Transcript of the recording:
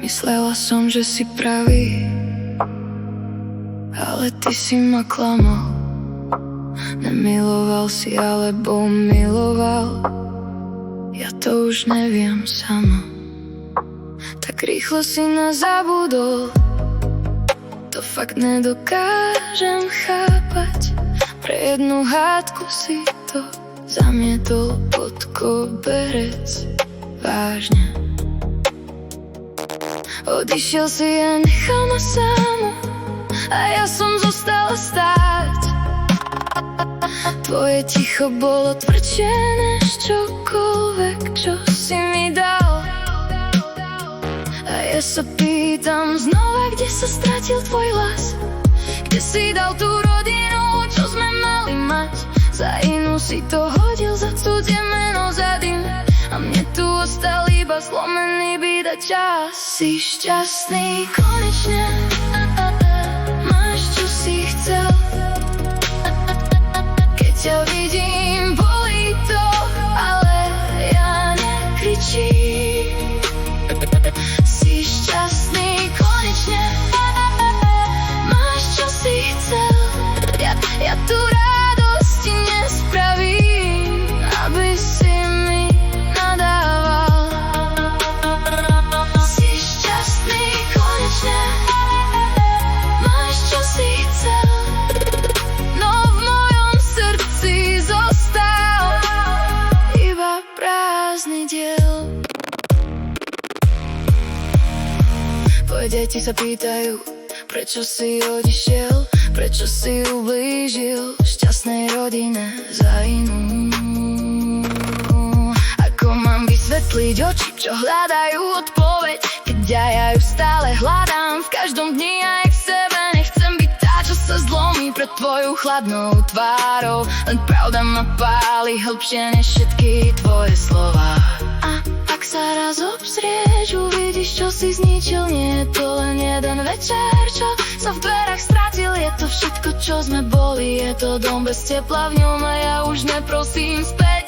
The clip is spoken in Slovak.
Myslela som, že si pravý, ale ty si ma klamal. Nemiloval si, alebo miloval, ja to už neviem sama. Tak rýchlo si nás zabudol, to fakt nedokážem chápať. Pre jednu hádku si to zamietol pod koberec. Vážne odišiel si a nechal ma samu, a ja som zostala stáť. Tvoje ticho bolo tvrdšie než čokoľvek, čo si mi dal. A ja sa pýtam znova, kde sa stratil tvoj hlas? Kde si dal tú rodinu, čo sme mali mať? Za inú si to hodil, za cudzie meno, za dym. A mne tu ostal iba zlomený byt a čas. Si šťastný konečne, máš čo si chcel. Keď ťa vidím, bolí to, ale ja nekričím. Si šťastný konečne, máš čo si chcel. Ja tu radosti nespravím, aby si mi nadával. Si šťastný konečne, máš čo si chcel. No v mojom srdci zostal iba prázdny diel. Tvoje deti sa pýtajú, prečo si odišiel, prečo si ublížil šťastnej rodine za inú. Ako mám vysvetliť oči, čo hľadajú odpoveď, keď ja ju stále hľadám v každom dni aj v sebe. Nechcem byť tá, čo sa zlomí pred tvojou chladnou tvárou, len pravda ma páli hlbšie než všetky tvoje slová. A ak sa raz obzrieš, uvidíš, čo si zničil. Nie je to len jeden večer, čo sa v dverách stratil. Je to všetko, čo sme boli, je to dom bez tepla v ňom, a ja už neprosím späť.